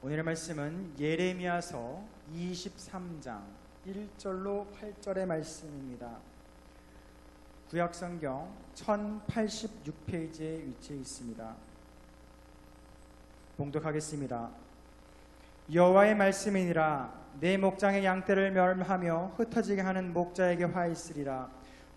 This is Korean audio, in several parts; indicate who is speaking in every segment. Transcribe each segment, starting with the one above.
Speaker 1: 오늘의 말씀은 예레미야서 23장 1절로 8절의 말씀입니다. 구약성경 1086페이지에 위치해 있습니다. 봉독하겠습니다. 여호와의 말씀이니라. 내 목장의 양떼를 멸하며 흩어지게 하는 목자에게 화 있으리라.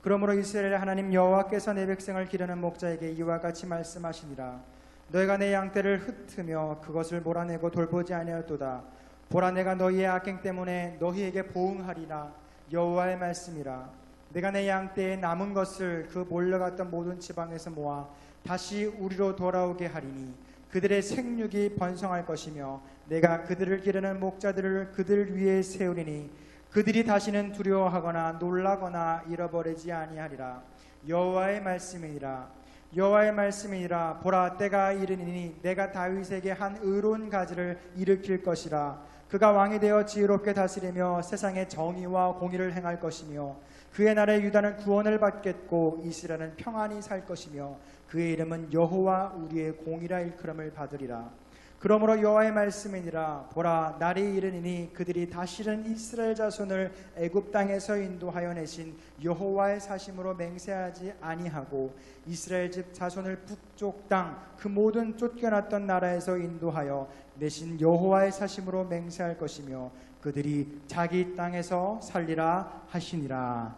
Speaker 1: 그러므로 이스라엘 하나님 여호와께서 내 백성을 기르는 목자에게 이와 같이 말씀하시니라. 너희가 내 양떼를 흩으며 그것을 몰아내고 돌보지 아니하였도다. 보라, 내가 너희의 악행 때문에 너희에게 보응하리라. 여호와의 말씀이라. 내가 내 양떼의 남은 것을 그 몰려갔던 모든 지방에서 모아 다시 우리로 돌아오게 하리니 그들의 생육이 번성할 것이며 내가 그들을 기르는 목자들을 그들 위에 세우리니 그들이 다시는 두려워하거나 놀라거나 잃어버리지 아니하리라. 여호와의 말씀이니라. 여호와의 말씀이니라. 보라, 때가 이르니 내가 다윗에게 한 의로운 가지를 일으킬 것이라. 그가 왕이 되어 지혜롭게 다스리며 세상에 정의와 공의를 행할 것이며 그의 날에 유다는 구원을 받겠고 이스라엘은 평안히 살 것이며 그의 이름은 여호와 우리의 공이라 일컬음을 받으리라. 그러므로 여호와의 말씀이니라. 보라, 날이 이르니 그들이 다시는 이스라엘 자손을 애굽 땅에서 인도하여 내신 여호와의 사심으로 맹세하지 아니하고 이스라엘 집 자손을 북쪽 땅 그 모든 쫓겨났던 나라에서 인도하여 내신 여호와의 사심으로 맹세할 것이며 그들이 자기 땅에서 살리라 하시니라.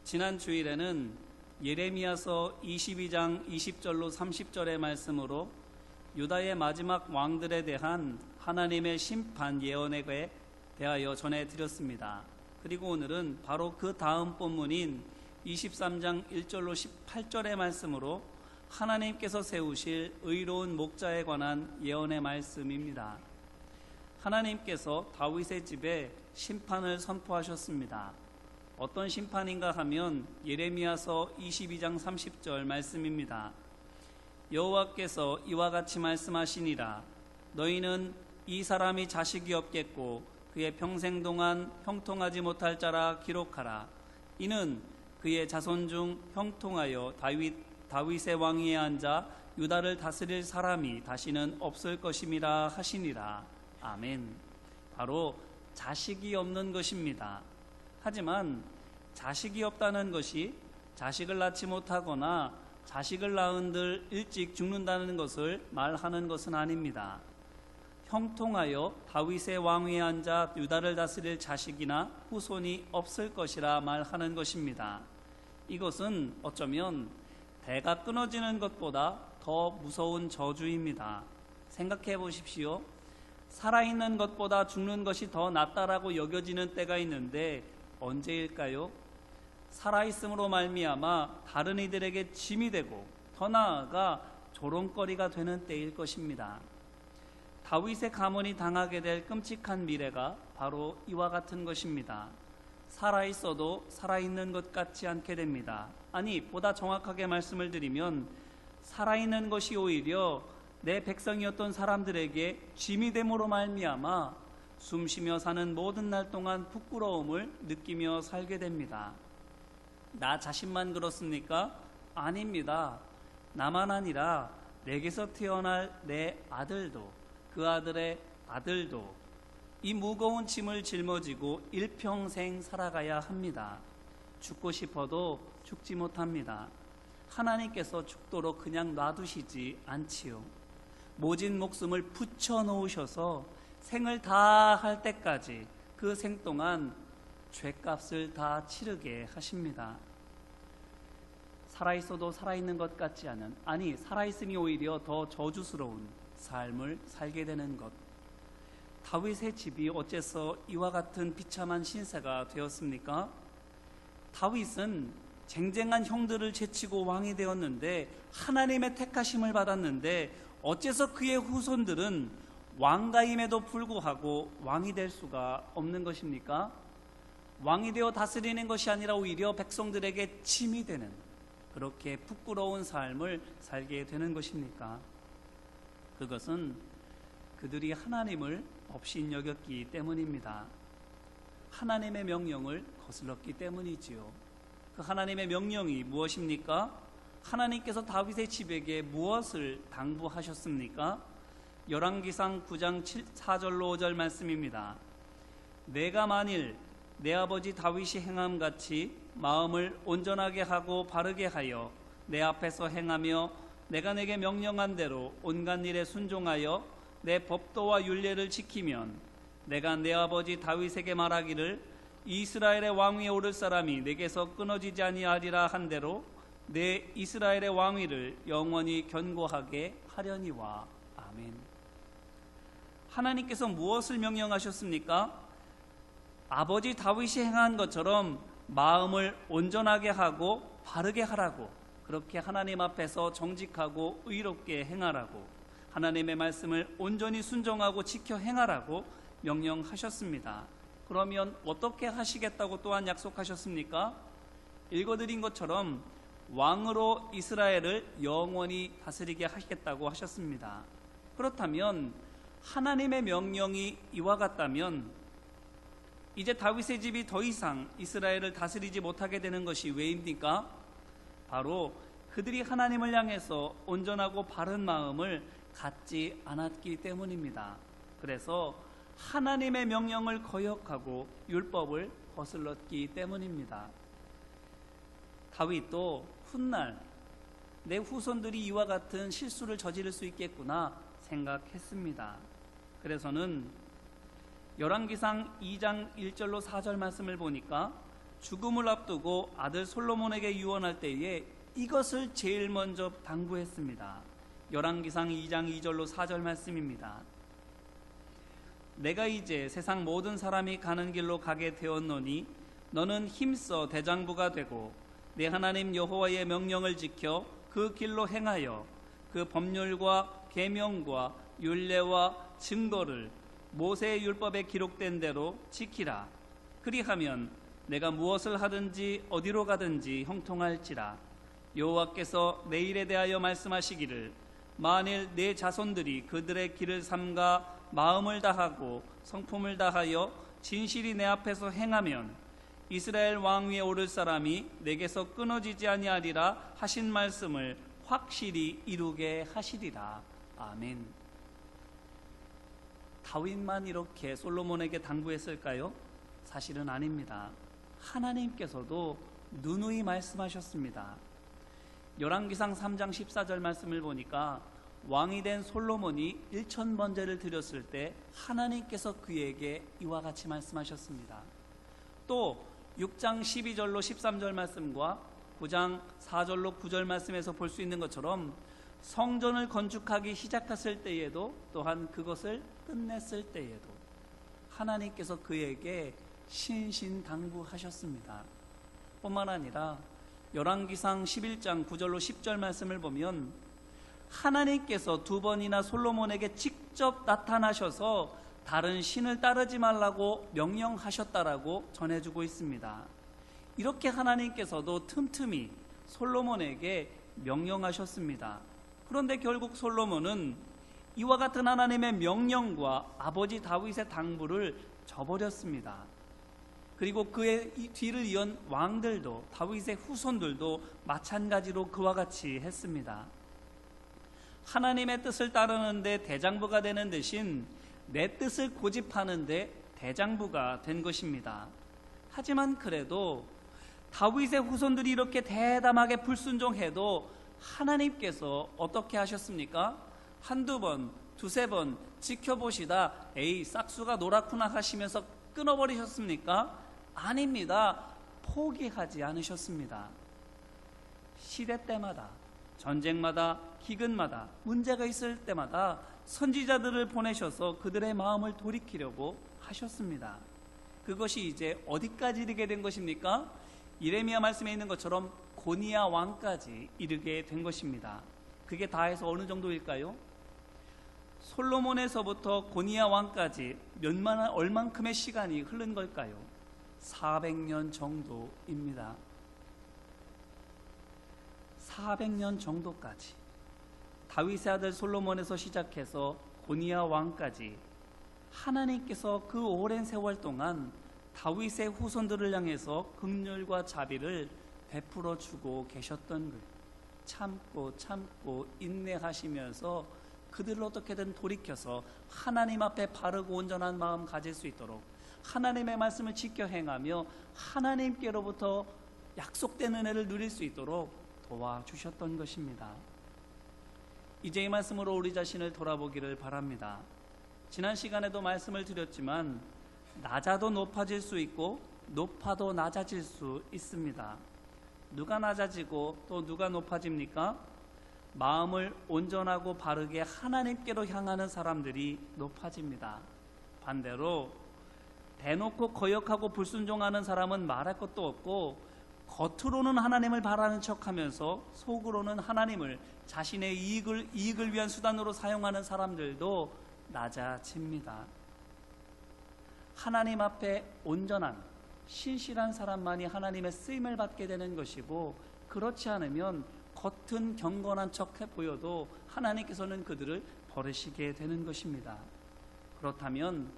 Speaker 2: 지난 주일에는 예레미야서 22장 20절로 30절의 말씀으로 유다의 마지막 왕들에 대한 하나님의 심판 예언에 대하여 전해드렸습니다. 그리고 오늘은 바로 그 다음 본문인 23장 1절로 18절의 말씀으로 하나님께서 세우실 의로운 목자에 관한 예언의 말씀입니다. 하나님께서 다윗의 집에 심판을 선포하셨습니다. 어떤 심판인가 하면 예레미야서 22장 30절 말씀입니다. 여호와께서 이와 같이 말씀하시니라. 너희는 이 사람이 자식이 없겠고 그의 평생 동안 형통하지 못할 자라 기록하라. 이는 그의 자손 중 형통하여 다윗의 왕위에 앉아 유다를 다스릴 사람이 다시는 없을 것임이라 하시니라. 아멘. 바로 자식이 없는 것입니다. 하지만 자식이 없다는 것이 자식을 낳지 못하거나 자식을 낳은들 일찍 죽는다는 것을 말하는 것은 아닙니다. 형통하여 다윗의 왕위에 앉아 유다를 다스릴 자식이나 후손이 없을 것이라 말하는 것입니다. 이것은 어쩌면 대가 끊어지는 것보다 더 무서운 저주입니다. 생각해 보십시오. 살아있는 것보다 죽는 것이 더 낫다라고 여겨지는 때가 있는데 언제일까요? 살아있음으로 말미암아 다른 이들에게 짐이 되고 더 나아가 조롱거리가 되는 때일 것입니다. 다윗의 가문이 당하게 될 끔찍한 미래가 바로 이와 같은 것입니다. 살아있어도 살아있는 것 같지 않게 됩니다. 아니, 보다 정확하게 말씀을 드리면 살아있는 것이 오히려 내 백성이었던 사람들에게 짐이 됨으로 말미암아 숨쉬며 사는 모든 날 동안 부끄러움을 느끼며 살게 됩니다. 나 자신만 그렇습니까? 아닙니다. 나만 아니라 내게서 태어날 내 아들도 그 아들의 아들도 이 무거운 짐을 짊어지고 일평생 살아가야 합니다. 죽고 싶어도 죽지 못합니다. 하나님께서 죽도록 그냥 놔두시지 않지요. 모진 목숨을 붙여놓으셔서 생을 다 할 때까지 그 생 동안 죄값을 다 치르게 하십니다. 살아있어도 살아있는 것 같지 않은, 아니 살아있음이 오히려 더 저주스러운 삶을 살게 되는 것. 다윗의 집이 어째서 이와 같은 비참한 신세가 되었습니까? 다윗은 쟁쟁한 형들을 제치고 왕이 되었는데 하나님의 택하심을 받았는데 어째서 그의 후손들은 왕가임에도 불구하고 왕이 될 수가 없는 것입니까? 왕이 되어 다스리는 것이 아니라 오히려 백성들에게 짐이 되는 그렇게 부끄러운 삶을 살게 되는 것입니까? 그것은 그들이 하나님을 업신여겼기 때문입니다. 하나님의 명령을 거슬렀기 때문이지요. 그 하나님의 명령이 무엇입니까? 하나님께서 다윗의 집에게 무엇을 당부하셨습니까? 열왕기상 9장 4절로 5절 말씀입니다. 내가 만일 내 아버지 다윗이 행함같이 마음을 온전하게 하고 바르게 하여 내 앞에서 행하며 내가 내게 명령한 대로 온갖 일에 순종하여 내 법도와 율례를 지키면 내가 내 아버지 다윗에게 말하기를 이스라엘의 왕위에 오를 사람이 내게서 끊어지지 아니하리라 한 대로 내 이스라엘의 왕위를 영원히 견고하게 하려니와. 아멘. 하나님께서 무엇을 명령하셨습니까? 아버지 다윗이 행한 것처럼 마음을 온전하게 하고 바르게 하라고, 그렇게 하나님 앞에서 정직하고 의롭게 행하라고, 하나님의 말씀을 온전히 순종하고 지켜 행하라고 명령하셨습니다. 그러면 어떻게 하시겠다고 또한 약속하셨습니까? 읽어드린 것처럼 왕으로 이스라엘을 영원히 다스리게 하겠다고 하셨습니다. 그렇다면 하나님의 명령이 이와 같다면 이제 다윗의 집이 더 이상 이스라엘을 다스리지 못하게 되는 것이 왜입니까? 바로 그들이 하나님을 향해서 온전하고 바른 마음을 갖지 않았기 때문입니다. 그래서 하나님의 명령을 거역하고 율법을 거슬렀기 때문입니다. 다윗도 훗날 내 후손들이 이와 같은 실수를 저지를 수 있겠구나 생각했습니다. 그래서는 열왕기상 2장 1절로 4절 말씀을 보니까 죽음을 앞두고 아들 솔로몬에게 유언할 때에 이것을 제일 먼저 당부했습니다. 열왕기상 2장 2절로 4절 말씀입니다. 내가 이제 세상 모든 사람이 가는 길로 가게 되었노니 너는 힘써 대장부가 되고 내 하나님 여호와의 명령을 지켜 그 길로 행하여 그 법률과 계명과 율례와 증거를 모세의 율법에 기록된 대로 지키라. 그리하면 내가 무엇을 하든지 어디로 가든지 형통할지라. 여호와께서 내 일에 대하여 말씀하시기를 만일 내 자손들이 그들의 길을 삼가 마음을 다하고 성품을 다하여 진실이 내 앞에서 행하면 이스라엘 왕위에 오를 사람이 내게서 끊어지지 아니하리라 하신 말씀을 확실히 이루게 하시리라. 아멘. 다윗만 이렇게 솔로몬에게 당부했을까요? 사실은 아닙니다. 하나님께서도 누누이 말씀하셨습니다. 열왕기상 3장 14절 말씀을 보니까 왕이 된 솔로몬이 1000번제를 드렸을 때 하나님께서 그에게 이와 같이 말씀하셨습니다. 또 6장 12절로 13절 말씀과 9장 4절로 9절 말씀에서 볼 수 있는 것처럼 성전을 건축하기 시작했을 때에도 또한 그것을 끝냈을 때에도 하나님께서 그에게 신신당부하셨습니다. 뿐만 아니라 열왕기상 11장 9절로 10절 말씀을 보면 하나님께서 2번이나 솔로몬에게 직접 나타나셔서 다른 신을 따르지 말라고 명령하셨다라고 전해주고 있습니다. 이렇게 하나님께서도 틈틈이 솔로몬에게 명령하셨습니다. 그런데 결국 솔로몬은 이와 같은 하나님의 명령과 아버지 다윗의 당부를 저버렸습니다. 그리고 그의 뒤를 이은 왕들도 다윗의 후손들도 마찬가지로 그와 같이 했습니다. 하나님의 뜻을 따르는데 대장부가 되는 대신 내 뜻을 고집하는데 대장부가 된 것입니다. 하지만 그래도 다윗의 후손들이 이렇게 대담하게 불순종해도 하나님께서 어떻게 하셨습니까? 한두 번, 두세 번 지켜보시다 에이 싹수가 노랗구나 하시면서 끊어버리셨습니까? 아닙니다. 포기하지 않으셨습니다. 시대 때마다, 전쟁마다, 기근마다, 문제가 있을 때마다 선지자들을 보내셔서 그들의 마음을 돌이키려고 하셨습니다. 그것이 이제 어디까지 이르게 된 것입니까? 이레미야 말씀에 있는 것처럼 고니야 왕까지 이르게 된 것입니다. 그게 다 해서 어느 정도일까요? 솔로몬에서부터 고니야 왕까지 얼만큼의 시간이 흐른 걸까요? 400년 정도입니다. 400년 정도까지 다윗의 아들 솔로몬에서 시작해서 고니야 왕까지 하나님께서 그 오랜 세월 동안 다윗의 후손들을 향해서 긍휼과 자비를 베풀어 주고 계셨던 것, 참고 인내하시면서 그들을 어떻게든 돌이켜서 하나님 앞에 바르고 온전한 마음 가질 수 있도록 하나님의 말씀을 지켜 행하며 하나님께로부터 약속된 은혜를 누릴 수 있도록 도와주셨던 것입니다. 이제 이 말씀으로 우리 자신을 돌아보기를 바랍니다. 지난 시간에도 말씀을 드렸지만 낮아도 높아질 수 있고 높아도 낮아질 수 있습니다. 누가 낮아지고 또 누가 높아집니까? 마음을 온전하고 바르게 하나님께로 향하는 사람들이 높아집니다. 반대로 대놓고 거역하고 불순종하는 사람은 말할 것도 없고 겉으로는 하나님을 바라는 척하면서 속으로는 하나님을 자신의 이익을 위한 수단으로 사용하는 사람들도 낮아집니다. 하나님 앞에 온전한 신실한 사람만이 하나님의 쓰임을 받게 되는 것이고, 그렇지 않으면 겉은 경건한 척해 보여도 하나님께서는 그들을 버리시게 되는 것입니다. 그렇다면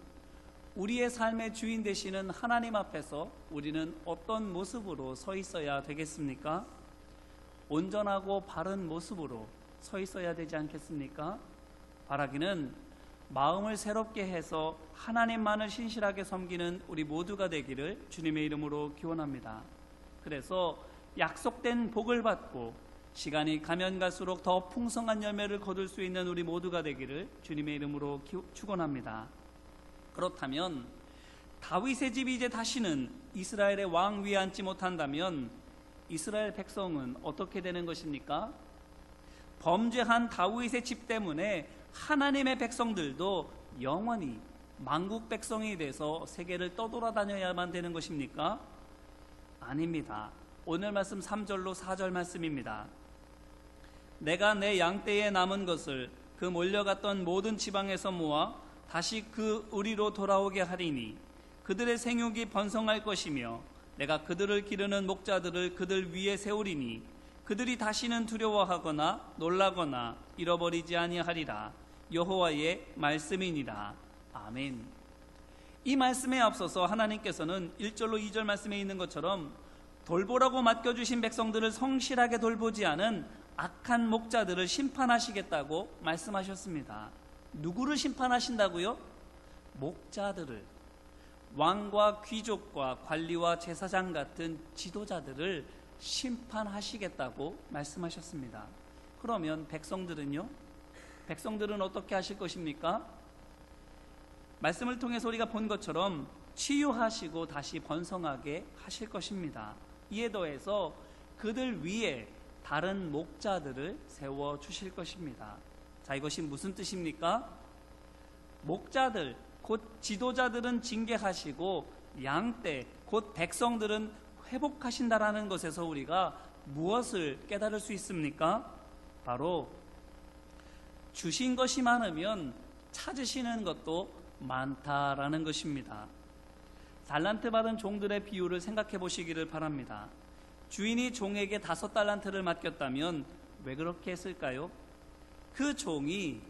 Speaker 2: 우리의 삶의 주인 되시는 하나님 앞에서 우리는 어떤 모습으로 서 있어야 되겠습니까? 온전하고 바른 모습으로 서 있어야 되지 않겠습니까? 바라기는 마음을 새롭게 해서 하나님만을 신실하게 섬기는 우리 모두가 되기를 주님의 이름으로 기원합니다. 그래서 약속된 복을 받고 시간이 가면 갈수록 더 풍성한 열매를 거둘 수 있는 우리 모두가 되기를 주님의 이름으로 축원합니다. 그렇다면 다윗의 집이 이제 다시는 이스라엘의 왕 위에 앉지 못한다면 이스라엘 백성은 어떻게 되는 것입니까? 범죄한 다윗의 집 때문에 하나님의 백성들도 영원히 만국 백성이 돼서 세계를 떠돌아다녀야만 되는 것입니까? 아닙니다. 오늘 말씀 3절로 4절 말씀입니다. 내가 내 양떼에 남은 것을 그 몰려갔던 모든 지방에서 모아 다시 그 우리로 돌아오게 하리니 그들의 생육이 번성할 것이며 내가 그들을 기르는 목자들을 그들 위에 세우리니 그들이 다시는 두려워하거나 놀라거나 잃어버리지 아니하리라. 여호와의 말씀이니라. 아멘. 이 말씀에 앞서서 하나님께서는 1절로 2절 말씀에 있는 것처럼 돌보라고 맡겨주신 백성들을 성실하게 돌보지 않은 악한 목자들을 심판하시겠다고 말씀하셨습니다. 누구를 심판하신다고요? 목자들을, 왕과 귀족과 관리와 제사장 같은 지도자들을 심판하시겠다고 말씀하셨습니다. 그러면 백성들은요? 백성들은 어떻게 하실 것입니까? 말씀을 통해서 우리가 본 것처럼 치유하시고 다시 번성하게 하실 것입니다. 이에 더해서 그들 위에 다른 목자들을 세워주실 것입니다. 자, 이것이 무슨 뜻입니까? 목자들, 곧 지도자들은 징계하시고 양떼, 곧 백성들은 회복하신다라는 것에서 우리가 무엇을 깨달을 수 있습니까? 바로 주신 것이 많으면 찾으시는 것도 많다라는 것입니다. 달란트 받은 종들의 비유를 생각해 보시기를 바랍니다. 주인이 종에게 5달란트를 맡겼다면 왜 그렇게 했을까요? 그 종이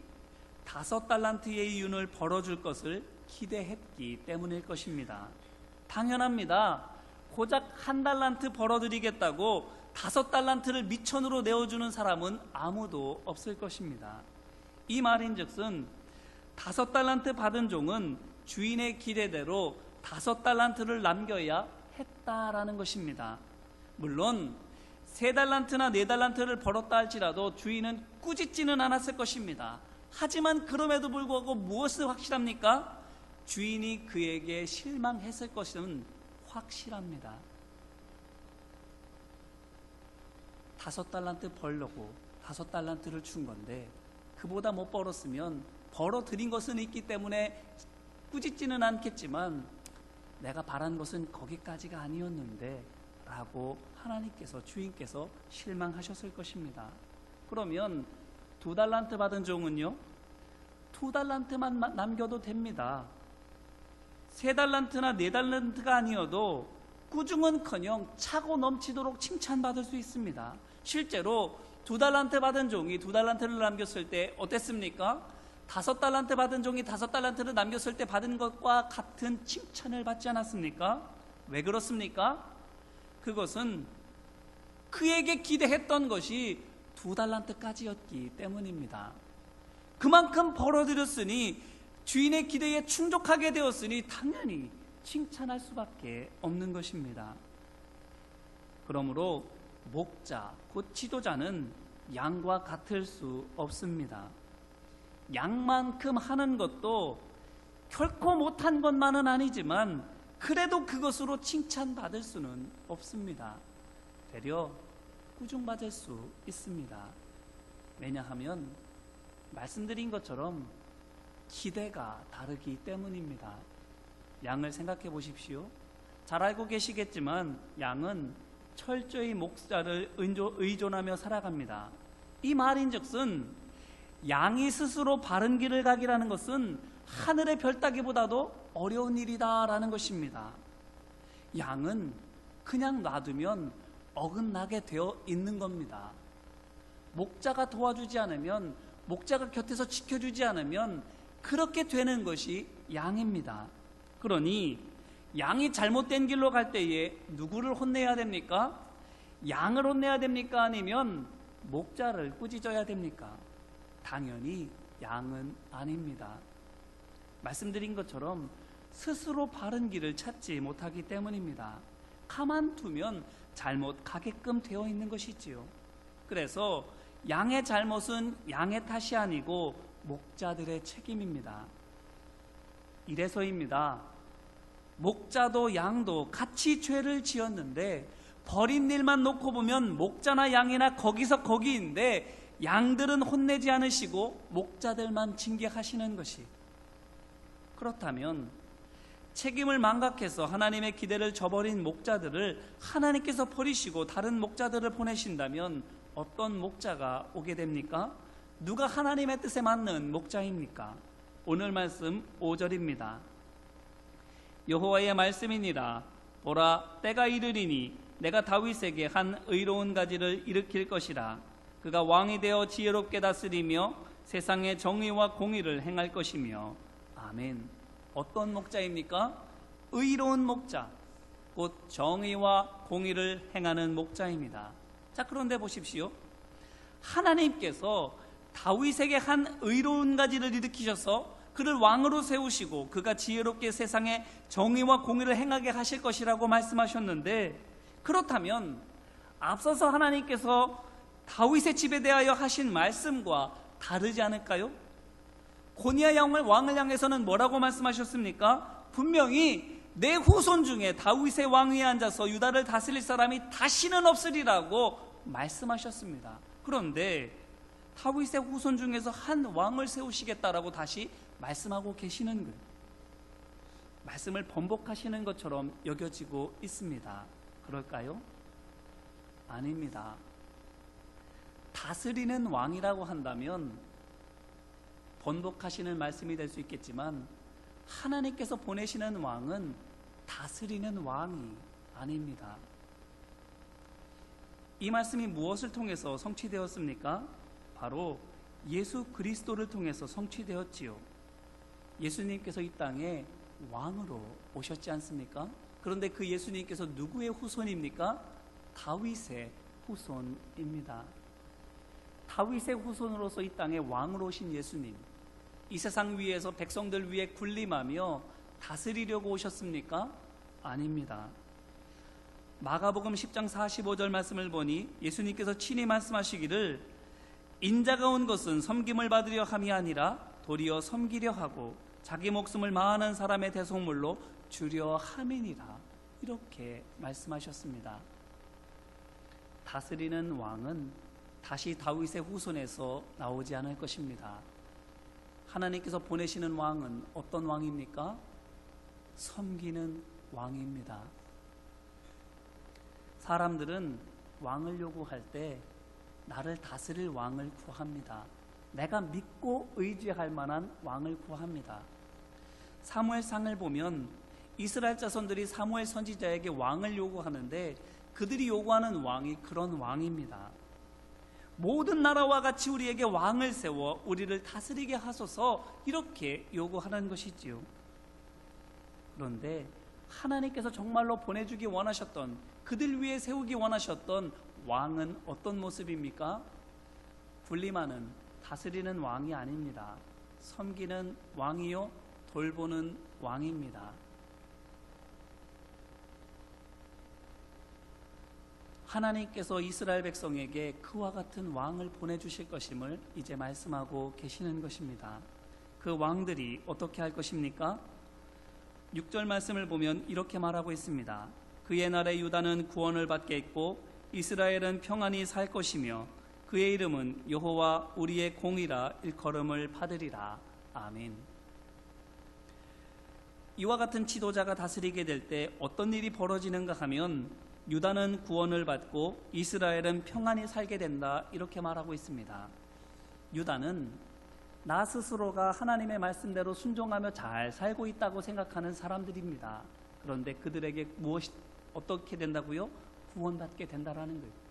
Speaker 2: 5달란트의 이윤을 벌어줄 것을 기대했기 때문일 것입니다. 당연합니다. 고작 1달란트 벌어드리겠다고 5달란트를 미천으로 내어주는 사람은 아무도 없을 것입니다. 이 말인즉슨 5달란트 받은 종은 주인의 기대대로 5달란트를 남겨야 했다라는 것입니다. 물론 3달란트나 4달란트를 벌었다 할지라도 주인은 꾸짖지는 않았을 것입니다. 하지만 그럼에도 불구하고 무엇을 확실합니까? 주인이 그에게 실망했을 것은 확실합니다. 5달란트 벌려고 5달란트를 준 건데 그보다 못 벌었으면 벌어들인 것은 있기 때문에 꾸짖지는 않겠지만 내가 바란 것은 거기까지가 아니었는데 라고 하나님께서, 주인께서 실망하셨을 것입니다. 그러면 2달란트 받은 종은요? 2달란트만 남겨도 됩니다. 3달란트나 4달란트가 아니어도 꾸중은커녕 차고 넘치도록 칭찬받을 수 있습니다. 실제로 2달란트 받은 종이 2달란트를 남겼을 때 어땠습니까? 5달란트 받은 종이 5달란트를 남겼을 때 받은 것과 같은 칭찬을 받지 않았습니까? 왜 그렇습니까? 그것은 그에게 기대했던 것이 2달란트까지였기 때문입니다. 그만큼 벌어들였으니 주인의 기대에 충족하게 되었으니 당연히 칭찬할 수밖에 없는 것입니다. 그러므로 목자, 곧 지도자는 양과 같을 수 없습니다. 양만큼 하는 것도 결코 못한 것만은 아니지만 그래도 그것으로 칭찬받을 수는 없습니다. 되려 꾸중받을 수 있습니다. 왜냐하면 말씀드린 것처럼 기대가 다르기 때문입니다. 양을 생각해 보십시오. 잘 알고 계시겠지만 양은 철저히 목자를 의존하며 살아갑니다. 이 말인즉슨 양이 스스로 바른 길을 가기라는 것은 하늘의 별 따기보다도 어려운 일이다라는 것입니다. 양은 그냥 놔두면 어긋나게 되어 있는 겁니다. 목자가 도와주지 않으면, 목자가 곁에서 지켜주지 않으면 그렇게 되는 것이 양입니다. 그러니 양이 잘못된 길로 갈 때에 누구를 혼내야 됩니까? 양을 혼내야 됩니까? 아니면 목자를 꾸짖어야 됩니까? 당연히 양은 아닙니다. 말씀드린 것처럼 스스로 바른 길을 찾지 못하기 때문입니다. 가만두면 잘못 가게끔 되어 있는 것이지요. 그래서 양의 잘못은 양의 탓이 아니고 목자들의 책임입니다. 이래서입니다. 목자도 양도 같이 죄를 지었는데 버린 일만 놓고 보면 목자나 양이나 거기서 거기인데 양들은 혼내지 않으시고 목자들만 징계하시는 것이, 그렇다면 책임을 망각해서 하나님의 기대를 저버린 목자들을 하나님께서 버리시고 다른 목자들을 보내신다면 어떤 목자가 오게 됩니까? 누가 하나님의 뜻에 맞는 목자입니까? 오늘 말씀 5절입니다. 여호와의 말씀이니라. 보라, 때가 이르리니 내가 다윗에게 한 의로운 가지를 일으킬 것이라. 그가 왕이 되어 지혜롭게 다스리며 세상의 정의와 공의를 행할 것이며. 아멘. 어떤 목자입니까? 의로운 목자, 곧 정의와 공의를 행하는 목자입니다. 자, 그런데 보십시오. 하나님께서 다윗에게 한 의로운 가지를 일으키셔서 그를 왕으로 세우시고 그가 지혜롭게 세상에 정의와 공의를 행하게 하실 것이라고 말씀하셨는데, 그렇다면 앞서서 하나님께서 다윗의 집에 대하여 하신 말씀과 다르지 않을까요? 고니아 왕을 향해서는 뭐라고 말씀하셨습니까? 분명히 내 후손 중에 다윗의 왕위에 앉아서 유다를 다스릴 사람이 다시는 없으리라고 말씀하셨습니다. 그런데 다윗의 후손 중에서 한 왕을 세우시겠다라고 다시 말씀하고 계시는 거예요. 말씀을 번복하시는 것처럼 여겨지고 있습니다. 그럴까요? 아닙니다. 다스리는 왕이라고 한다면 번복하시는 말씀이 될 수 있겠지만 하나님께서 보내시는 왕은 다스리는 왕이 아닙니다. 이 말씀이 무엇을 통해서 성취되었습니까? 바로 예수 그리스도를 통해서 성취되었지요. 예수님께서 이 땅에 왕으로 오셨지 않습니까? 그런데 그 예수님께서 누구의 후손입니까? 다윗의 후손입니다. 다윗의 후손으로서 이 땅에 왕으로 오신 예수님, 이 세상 위에서 백성들 위에 군림하며 다스리려고 오셨습니까? 아닙니다. 마가복음 10장 45절 말씀을 보니 예수님께서 친히 말씀하시기를 인자가 온 것은 섬김을 받으려 함이 아니라 도리어 섬기려 하고 자기 목숨을 마하는 사람의 대속물로 주려 함이니라, 이렇게 말씀하셨습니다. 다스리는 왕은 다시 다윗의 후손에서 나오지 않을 것입니다. 하나님께서 보내시는 왕은 어떤 왕입니까? 섬기는 왕입니다. 사람들은 왕을 요구할 때 나를 다스릴 왕을 구합니다. 내가 믿고 의지할 만한 왕을 구합니다. 사무엘상을 보면 이스라엘 자손들이 사무엘 선지자에게 왕을 요구하는데 그들이 요구하는 왕이 그런 왕입니다. 모든 나라와 같이 우리에게 왕을 세워 우리를 다스리게 하소서, 이렇게 요구하는 것이지요. 그런데 하나님께서 정말로 보내주기 원하셨던, 그들 위해 세우기 원하셨던 왕은 어떤 모습입니까? 군림하는 다스리는 왕이 아닙니다. 섬기는 왕이요 돌보는 왕입니다. 하나님께서 이스라엘 백성에게 그와 같은 왕을 보내주실 것임을 이제 말씀하고 계시는 것입니다. 그 왕들이 어떻게 할 것입니까? 6절 말씀을 보면 이렇게 말하고 있습니다. 그의 날에 유다는 구원을 받겠고 이스라엘은 평안히 살 것이며 그의 이름은 여호와 우리의 공이라 일컬음을 받으리라. 아멘. 이와 같은 지도자가 다스리게 될 때 어떤 일이 벌어지는가 하면 유다는 구원을 받고 이스라엘은 평안히 살게 된다, 이렇게 말하고 있습니다. 유다는 나 스스로가 하나님의 말씀대로 순종하며 잘 살고 있다고 생각하는 사람들입니다. 그런데 그들에게 어떻게 된다고요? 구원받게 된다라는 거예요.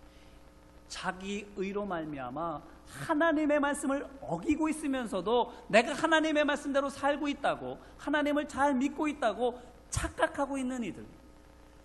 Speaker 2: 자기 의로 말미암아 하나님의 말씀을 어기고 있으면서도 내가 하나님의 말씀대로 살고 있다고, 하나님을 잘 믿고 있다고 착각하고 있는 이들,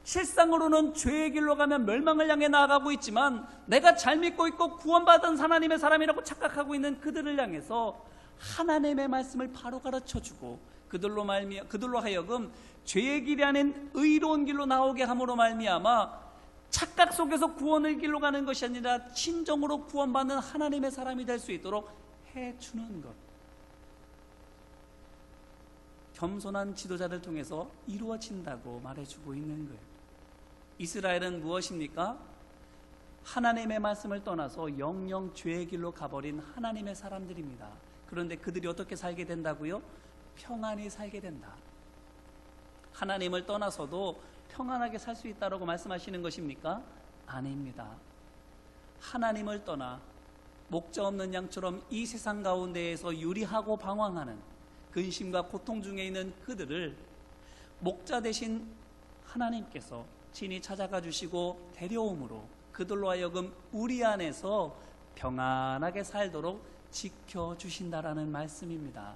Speaker 2: 실상으로는 죄의 길로 가면 멸망을 향해 나아가고 있지만 내가 잘 믿고 있고 구원받은 하나님의 사람이라고 착각하고 있는 그들을 향해서 하나님의 말씀을 바로 가르쳐주고 그들로 하여금 죄의 길이 아닌 의로운 길로 나오게 함으로 말미암아 착각 속에서 구원의 길로 가는 것이 아니라 진정으로 구원받는 하나님의 사람이 될 수 있도록 해주는 것, 겸손한 지도자를 통해서 이루어진다고 말해주고 있는 거예요. 이스라엘은 무엇입니까? 하나님의 말씀을 떠나서 영영 죄의 길로 가버린 하나님의 사람들입니다. 그런데 그들이 어떻게 살게 된다고요? 평안히 살게 된다. 하나님을 떠나서도 평안하게 살 수 있다고 말씀하시는 것입니까? 아닙니다. 하나님을 떠나 목자 없는 양처럼 이 세상 가운데에서 유리하고 방황하는 근심과 고통 중에 있는 그들을 목자 되신 하나님께서 친히 찾아가 주시고 데려옴으로 그들로 하여금 우리 안에서 평안하게 살도록 지켜주신다라는 말씀입니다.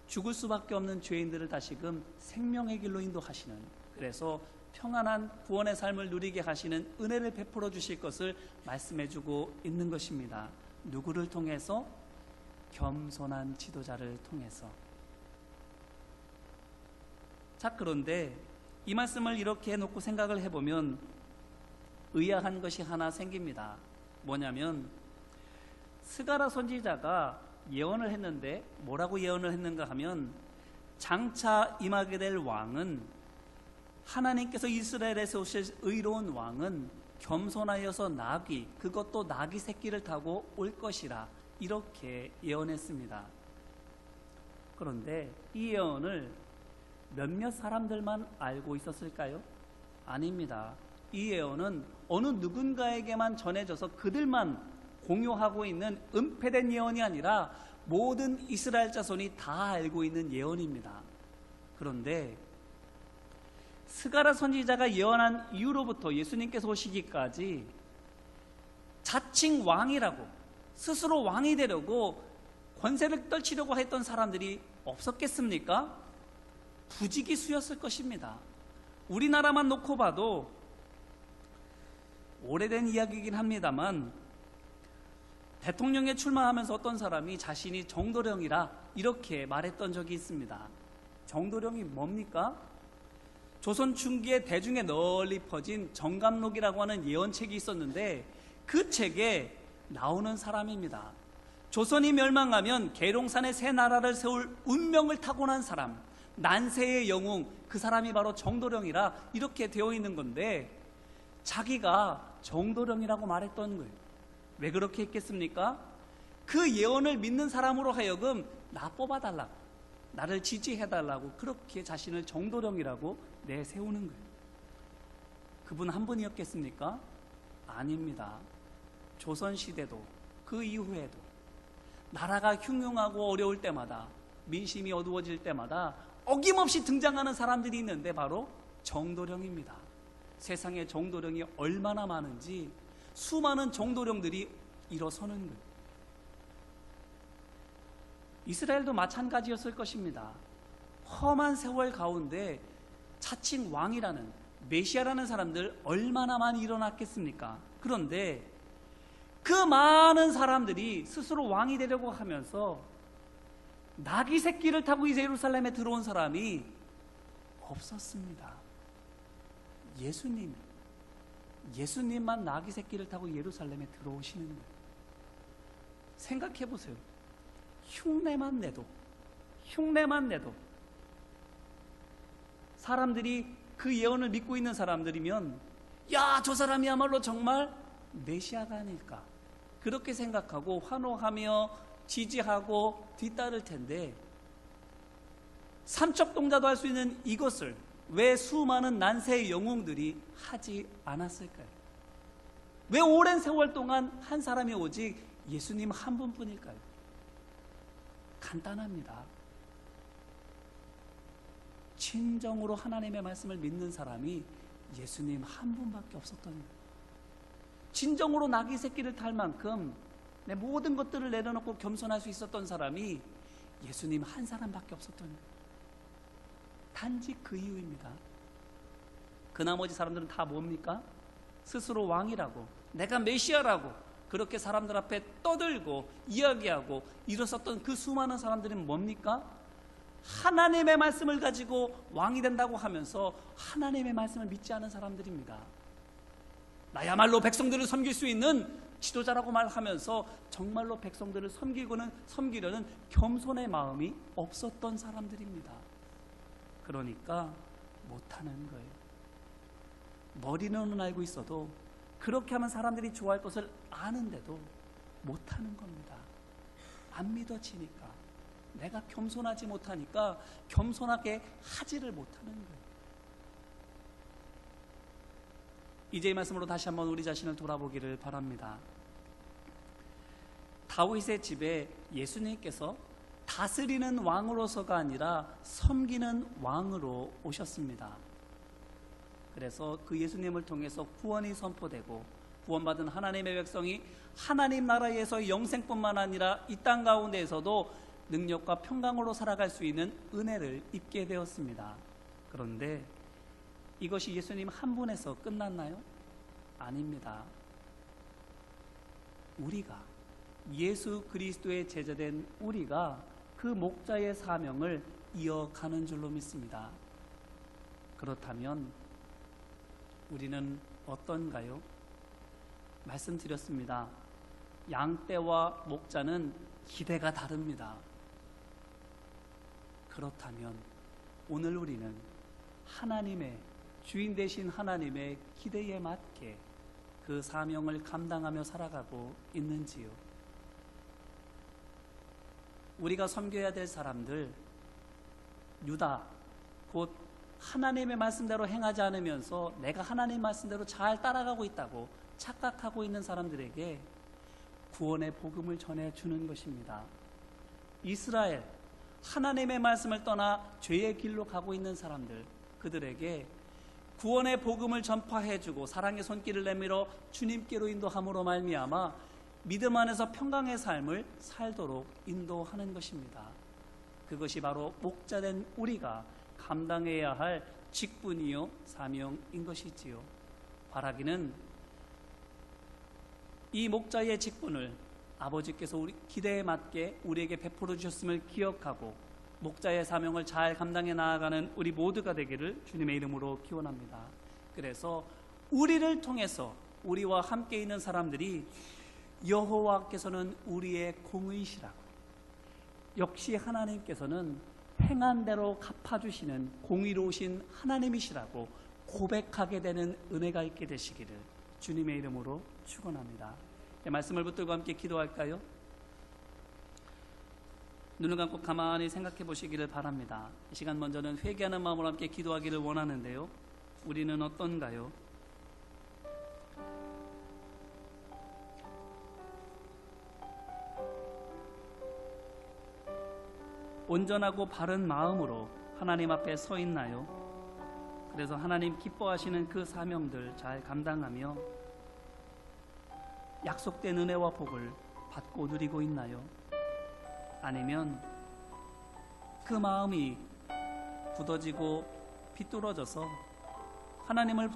Speaker 2: 죽을 수밖에 없는 죄인들을 다시금 생명의 길로 인도하시는, 그래서 평안한 구원의 삶을 누리게 하시는 은혜를 베풀어 주실 것을 말씀해 주고 있는 것입니다. 누구를 통해서? 겸손한 지도자를 통해서. 자, 그런데 이 말씀을 이렇게 해놓고 생각을 해보면 의아한 것이 하나 생깁니다. 뭐냐면 스가랴 선지자가 예언을 했는데 뭐라고 예언을 했는가 하면 장차 임하게 될 왕은, 하나님께서 이스라엘에 세우실 의로운 왕은 겸손하여서 나귀, 그것도 나귀 새끼를 타고 올 것이라, 이렇게 예언했습니다. 그런데 이 예언을 몇몇 사람들만 알고 있었을까요? 아닙니다. 이 예언은 어느 누군가에게만 전해져서 그들만 공유하고 있는 은폐된 예언이 아니라 모든 이스라엘 자손이 다 알고 있는 예언입니다. 그런데 스가랴 선지자가 예언한 이후로부터 예수님께서 오시기까지 자칭 왕이라고, 스스로 왕이 되려고 권세를 떨치려고 했던 사람들이 없었겠습니까? 부지기수였을 것입니다. 우리나라만 놓고 봐도 오래된 이야기이긴 합니다만 대통령에 출마하면서 어떤 사람이 자신이 정도령이라 이렇게 말했던 적이 있습니다. 정도령이 뭡니까? 조선 중기에 대중에 널리 퍼진 정감록이라고 하는 예언책이 있었는데 그 책에 나오는 사람입니다. 조선이 멸망하면 계룡산에 새 나라를 세울 운명을 타고난 사람, 난세의 영웅, 그 사람이 바로 정도령이라 이렇게 되어 있는 건데 자기가 정도령이라고 말했던 거예요. 왜 그렇게 했겠습니까? 그 예언을 믿는 사람으로 하여금 나 뽑아달라고, 나를 지지해달라고 그렇게 자신을 정도령이라고 내세우는 거예요. 그분 한 분이었겠습니까? 아닙니다. 조선시대도 그 이후에도 나라가 흉흉하고 어려울 때마다, 민심이 어두워질 때마다 어김없이 등장하는 사람들이 있는데 바로 정도령입니다. 세상에 정도령이 얼마나 많은지 수많은 정도령들이 일어서는 거예요. 이스라엘도 마찬가지였을 것입니다. 험한 세월 가운데 자칭 왕이라는, 메시아라는 사람들 얼마나 많이 일어났겠습니까? 그런데 그 많은 사람들이 스스로 왕이 되려고 하면서 나귀 새끼를 타고 이제 예루살렘에 들어온 사람이 없었습니다. 예수님만 나귀 새끼를 타고 예루살렘에 들어오시는 거예요. 생각해 보세요. 흉내만 내도 사람들이 그 예언을 믿고 있는 사람들이면, 야, 저 사람이야말로 정말 메시아가 아닐까, 그렇게 생각하고 환호하며 지지하고 뒤따를 텐데, 삼척동자도 할 수 있는 이것을 왜 수많은 난세의 영웅들이 하지 않았을까요? 왜 오랜 세월 동안 한 사람이 오직 예수님 한 분뿐일까요? 간단합니다. 진정으로 하나님의 말씀을 믿는 사람이 예수님 한 분밖에 없었던 거예요. 진정으로 나귀 새끼를 탈 만큼 내 모든 것들을 내려놓고 겸손할 수 있었던 사람이 예수님 한 사람밖에 없었던 거예요. 단지 그 이유입니다. 그 나머지 사람들은 다 뭡니까? 스스로 왕이라고, 내가 메시아라고 그렇게 사람들 앞에 떠들고 이야기하고 일어섰던 그 수많은 사람들은 뭡니까? 하나님의 말씀을 가지고 왕이 된다고 하면서 하나님의 말씀을 믿지 않은 사람들입니다. 나야말로 백성들을 섬길 수 있는 지도자라고 말하면서 정말로 백성들을 섬기려는 겸손의 마음이 없었던 사람들입니다. 그러니까 못하는 거예요. 머리로는 알고 있어도, 그렇게 하면 사람들이 좋아할 것을 아는데도 못하는 겁니다. 안 믿어지니까, 내가 겸손하지 못하니까 겸손하게 하지를 못하는 거예요. 이제 이 말씀으로 다시 한번 우리 자신을 돌아보기를 바랍니다. 다윗의 집에 예수님께서 다스리는 왕으로서가 아니라 섬기는 왕으로 오셨습니다. 그래서 그 예수님을 통해서 구원이 선포되고, 구원받은 하나님의 백성이 하나님 나라에서 영생뿐만 아니라 이 땅 가운데에서도 능력과 평강으로 살아갈 수 있는 은혜를 입게 되었습니다. 그런데 이것이 예수님 한 분에서 끝났나요? 아닙니다. 우리가, 예수 그리스도의 제자된 우리가 그 목자의 사명을 이어가는 줄로 믿습니다. 그렇다면 우리는 어떤가요? 말씀드렸습니다. 양떼와 목자는 기대가 다릅니다. 그렇다면 오늘 우리는 하나님의, 주인 되신 하나님의 기대에 맞게 그 사명을 감당하며 살아가고 있는지요? 우리가 섬겨야 될 사람들, 유다, 곧 하나님의 말씀대로 행하지 않으면서 내가 하나님 말씀대로 잘 따라가고 있다고 착각하고 있는 사람들에게 구원의 복음을 전해주는 것입니다. 이스라엘, 하나님의 말씀을 떠나 죄의 길로 가고 있는 사람들, 그들에게 구원의 복음을 전파해주고 사랑의 손길을 내밀어 주님께로 인도함으로 말미암아 믿음 안에서 평강의 삶을 살도록 인도하는 것입니다. 그것이 바로 목자된 우리가 감당해야 할 직분이요 사명인 것이지요. 바라기는 이 목자의 직분을 아버지께서 우리 기대에 맞게 우리에게 베풀어 주셨음을 기억하고 목자의 사명을 잘 감당해 나아가는 우리 모두가 되기를 주님의 이름으로 기원합니다. 그래서 우리를 통해서 우리와 함께 있는 사람들이 여호와께서는 우리의 공의시라고, 역시 하나님께서는 행한 대로 갚아주시는 공의로우신 하나님이시라고 고백하게 되는 은혜가 있게 되시기를 주님의 이름으로 축원합니다. 말씀을 붙들고 함께 기도할까요? 눈을 감고 가만히 생각해 보시기를 바랍니다. 이 시간 먼저는 회개하는 마음으로 함께 기도하기를 원하는데요. 우리는 어떤가요? 온전하고 바른 마음으로 하나님 앞에 서 있나요? 그래서 하나님 기뻐하시는 그 사명들 잘 감당하며 약속된 은혜와 복을 받고 누리고 있나요? 아니면 그 마음이 굳어지고 비뚤어져서 하나님을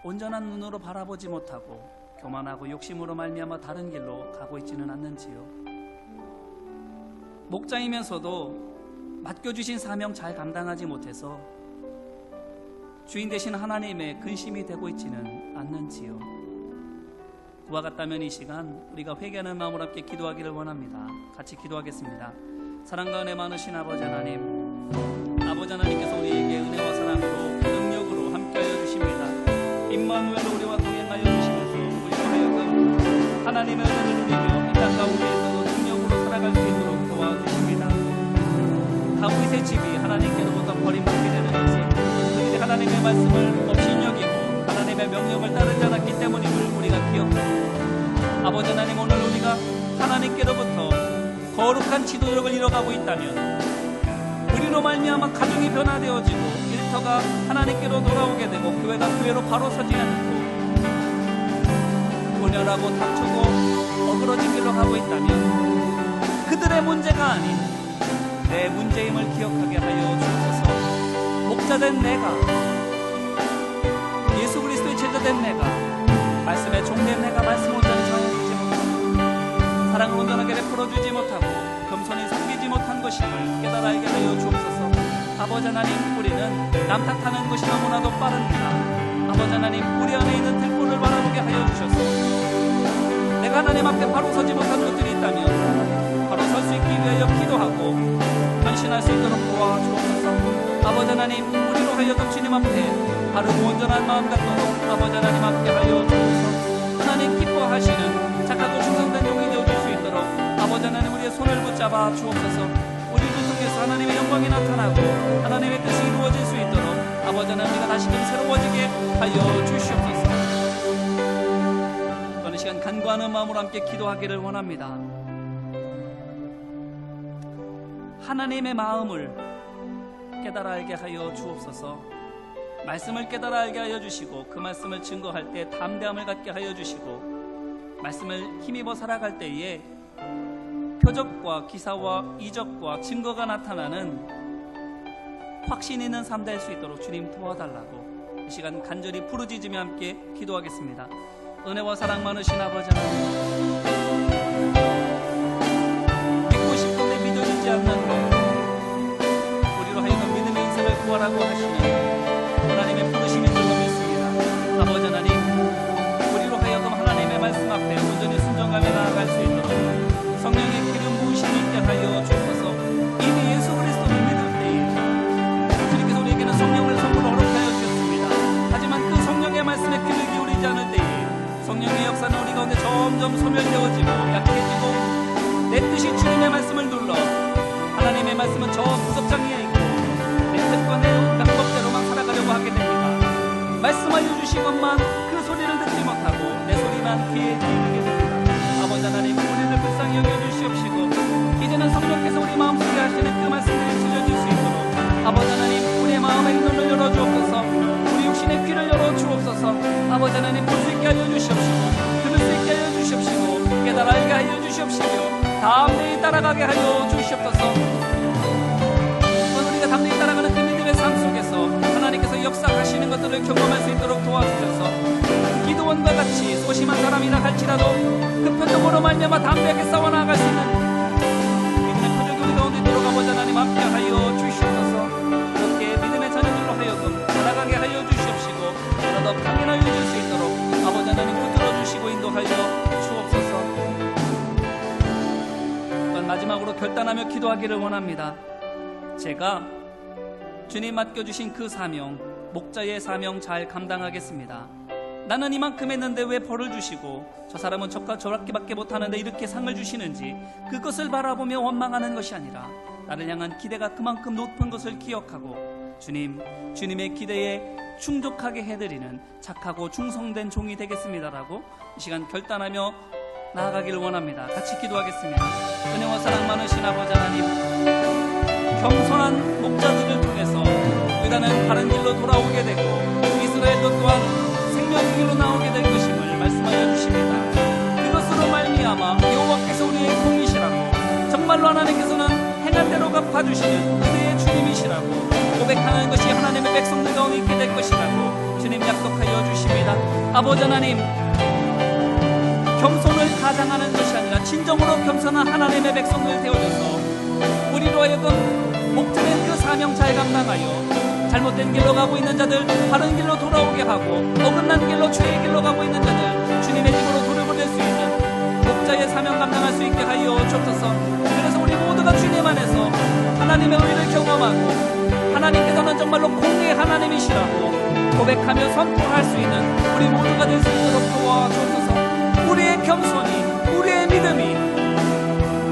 Speaker 2: 온전한 눈으로 바라보지 못하고 교만하고 욕심으로 말미암아 다른 길로 가고 있지는 않는지요? 목자이면서도 맡겨주신 사명 잘 감당하지 못해서 주인 되신 하나님의 근심이 되고 있지는 않는지요? 그와 같다면 이 시간 우리가 회개하는 마음으로 함께 기도하기를 원합니다. 같이 기도하겠습니다. 사랑과 은혜 많으신 아버지 하나님, 아버지 하나님께서 우리에게 은혜와 사랑으로 능력으로 함께하여 주십니다. 임마누엘로 우리와 동행하여 주시면서 우리로 하여금 하나님의 은혜를 누리며 이 땅 가운데에서도 능력으로 살아갈 수 있도록 도와주십니다. 다윗의 집이 하나님께로부터 버림받게 되는 것은 그들이 하나님의 말씀을 없이 여기고 하나님의 명령을 따르지 않았기 때문임을 우리가 기억하고, 아버지 하나님, 오늘 우리가 하나님께로부터 거룩한 지도력을 잃어가고 있다면 우리로 말미암아 가정이 변화되어지고 일터가 하나님께로 돌아오게 되고 교회가 교회로 바로 서지 않고 분열하고 다투고 어그러진 길로 가고 있다면 그들의 문제가 아닌 내 문제임을 기억하게 하여 주옵소서. 목자된 내가, 예수 그리스도의 제자된 내가, 말씀의 종된 내가 말씀 온전히 전해주지 못하고 사랑을 온전하게 베풀어주지 못하고 겸손히 섬기지 못한 것임을 깨달아 알게 하여 주옵소서. 아버지 하나님, 우리는 남 탓하는 것이 너무나도 빠릅니다. 아버지 하나님, 우리 안에 있는 들보를 바라보게 하여 주셔서 내가 하나님 앞에 바로 서지 못한 것들이 있다면 바로 설 수 있기 위하여 기도하고 헌신할 수 있도록 도와주옵소서. 아버지 하나님, 우리로 하여금 주님 앞에 바르고 온전한 마음 갖도록 아버지 하나님 앞에 하여 주옵소서. 하나님 기뻐하시는 착하고 충성된 종이 되어줄 수 있도록 아버지 하나님, 우리의 손을 붙잡아 주옵소서. 우리를 통해서 하나님의 영광이 나타나고 하나님의 뜻이 이루어질 수 있도록 아버지 하나님, 우리가 다시금 새로워지게 하여 주시옵소서. 어느 시간 간구하는 마음으로 함께 기도하기를 원합니다. 하나님의 마음을 깨달아 알게 하여 주옵소서. 말씀을 깨달아 알게 하여 주시고 그 말씀을 증거할 때 담대함을 갖게 하여 주시고 말씀을 힘입어 살아갈 때에 표적과 기사와 이적과 증거가 나타나는 확신 있는 삶 될 수 있도록 주님 도와달라고 이 시간 간절히 부르짖으며 함께 기도하겠습니다. 은혜와 사랑 많으신 아버지 하나님, 믿고 싶은데 믿어지지 않는 것, 우리로 하여금 믿음의 인생을 구하라고 하시는 하나님의 부르심인 줄로 믿습니다. 아버지 하나님, 우리로 하여금 하나님의 말씀 앞에 온전히 순종하며 나아갈 수 있도록 성령의 기름 부으심이 있게 하여 주옵소서. 이미 예수 그리스도를 믿을 때에 주님께서 우리에게는 성령을 선물로 어렵게 하여 주셨습니다. 하지만 그 성령의 말씀에 귀를 기울이지 않을 때에 성령의 역사는 우리 가운데 점점 소멸되어지고 약해지고 내 뜻이 주님의 말씀을 눌러 하나님의 말씀은 저 구석장에 있고 내 뜻과 내 방법대로만 살아가려고 하게 됩니다. 말씀 알려주시건만 그 소리를 듣지 못하고 내 소리만 귀에 들리게 됩니다. 아버지 하나님, 우리를 불쌍히 여겨주시옵시고 이제는 성령께서 우리 마음속에 하시는 그 말씀들이 들려질 수 있도록 아버지 하나님, 우리의 마음의 눈을 열어주옵소서. 우리 육신의 귀를 열어주옵소서. 아버지 하나님, 볼 수 있게 하여 주시옵시고 들을 수 있게 하여 주시옵시고 깨달아 알게 하여 주시옵시며 담대히 따라가게 하여 주시옵소서. 우리가 담대히 따라가는 그 믿음의 삶 속에서 하나님께서 역사하시는 것들을 경험할 수 있도록 도와주셔서 기도원과 같이 소심한 사람이라 할지라도 그 표적으로 말미암아 담대하게 싸워나갈 수 있는 믿음의 표적이 우리 가운데 있도록 아버지 하나님 함께 하여 주시옵소서. 그렇게 믿음의 자녀들로 하여금 살아가게 하여 주시옵시고 더더 강인하여 줄 수 있도록 아버지 하나님 붙들어 주시고 인도하여 주옵소서. 또한 마지막으로 결단하며 기도하기를 원합니다. 제가 주님 맡겨주신 그 사명, 목자의 사명 잘 감당하겠습니다. 나는 이만큼 했는데 왜 벌을 주시고 저 사람은 저렇게밖에 못하는데 이렇게 상을 주시는지 그것을 바라보며 원망하는 것이 아니라 나를 향한 기대가 그만큼 높은 것을 기억하고 주님의 기대에 충족하게 해드리는 착하고 충성된 종이 되겠습니다라고 이 시간 결단하며 나아가기를 원합니다. 같이 기도하겠습니다. 은혜와 사랑 많으신 아버지 하나님, 겸손한 목자들을 통해서 유다는 바른 길로 돌아오게 되고 이스라엘도 또한 생명의 길로 나오게 될 것임을 말씀하여 주십니다. 그것으로 말미암아 여호와께서 우리의 공이시라고, 정말로 하나님께서는 행한 대로 갚아주시는 그대의 주님이시라고 고백하는 것이 하나님의 백성들 가운데 있게 될 것이라고 주님 약속하여 주십니다. 아버지 하나님, 겸손을 가장하는 것이 아니라 진정으로 겸손한 하나님의 백성들 되어져서 우리로 하여금 목적된 그 사명 잘 감당하여 잘못된 길로 가고 있는 자들 바른 길로 돌아오게 하고 어긋난 길로 죄의 길로 가고 있는 자들 주님의 집으로 돌려보낼 수 있는 목자의 사명 감당할 수 있게 하여 주옵소서. 그래서 우리 모두가 주님 안에서 하나님의 의를 경험하고 하나님께서는 정말로 공의의 하나님이시라고 고백하며 선포할 수 있는 우리 모두가 될 수 있도록 도와주옵소서. 우리의 겸손이 우리의 믿음이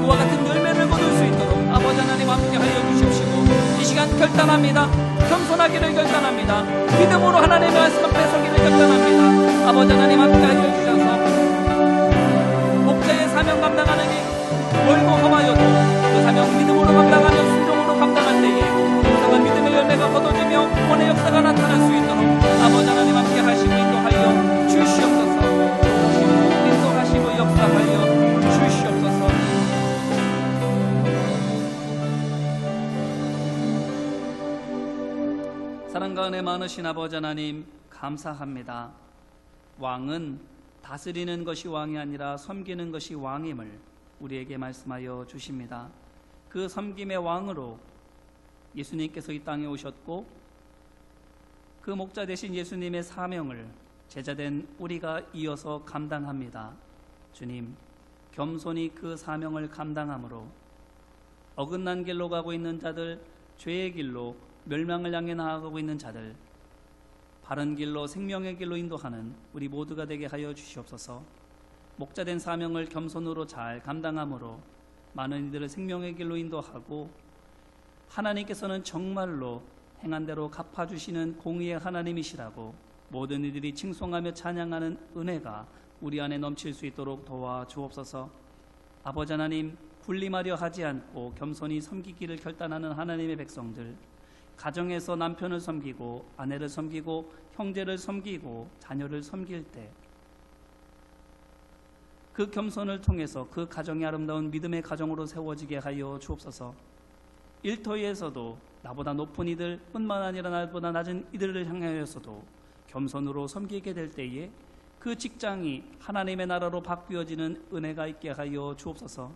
Speaker 2: 그와 같은 열매를 거둘 수 있도록 아버지 하나님 함께하여 주십시고 이 시간 결단합니다. 겸손하기를 결단합니다. 믿음으로 하나님의 말씀 앞에 서기를 결단합니다. 아버지 하나님 함께하여 주셔서 목자의 사명 감당하는 이 멀고 험하여도 그 사명 믿음으로 감당하며 순종으로 감당할 때에 감당한 믿음의 열매가 거둬지며 원의 역사가 나타날 수 있도록 아버지 하나님 함께하시고 인도하여 주시옵소서. 인도하시고 역사하여 주시옵소서. 사랑과 은혜 많으신 아버지 하나님 감사합니다. 왕은 다스리는 것이 왕이 아니라 섬기는 것이 왕임을 우리에게 말씀하여 주십니다. 그 섬김의 왕으로 예수님께서 이 땅에 오셨고 그 목자 되신 예수님의 사명을 제자된 우리가 이어서 감당합니다. 주님, 겸손히 그 사명을 감당함으로 어긋난 길로 가고 있는 자들, 죄의 길로 멸망을 향해 나아가고 있는 자들 바른 길로 생명의 길로 인도하는 우리 모두가 되게 하여 주시옵소서. 목자된 사명을 겸손으로 잘 감당함으로 많은 이들을 생명의 길로 인도하고 하나님께서는 정말로 행한 대로 갚아주시는 공의의 하나님이시라고 모든 이들이 칭송하며 찬양하는 은혜가 우리 안에 넘칠 수 있도록 도와주옵소서. 아버지 하나님, 군림하려 하지 않고 겸손히 섬기기를 결단하는 하나님의 백성들, 가정에서 남편을 섬기고 아내를 섬기고 형제를 섬기고 자녀를 섬길 때 그 겸손을 통해서 그 가정이 아름다운 믿음의 가정으로 세워지게 하여 주옵소서. 일터에서도 나보다 높은 이들 뿐만 아니라 나보다 낮은 이들을 향하여서도 겸손으로 섬기게 될 때에 그 직장이 하나님의 나라로 바뀌어지는 은혜가 있게 하여 주옵소서.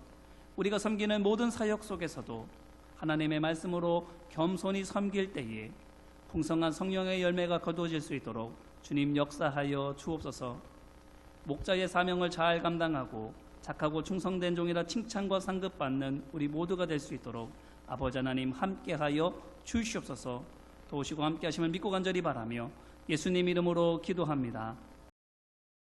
Speaker 2: 우리가 섬기는 모든 사역 속에서도 하나님의 말씀으로 겸손히 섬길 때에 풍성한 성령의 열매가 거두어질 수 있도록 주님 역사하여 주옵소서. 목자의 사명을 잘 감당하고 착하고 충성된 종이라 칭찬과 상급받는 우리 모두가 될 수 있도록 아버지 하나님 함께하여 주시옵소서. 도우시고 함께하심을 믿고 간절히 바라며 예수님 이름으로 기도합니다.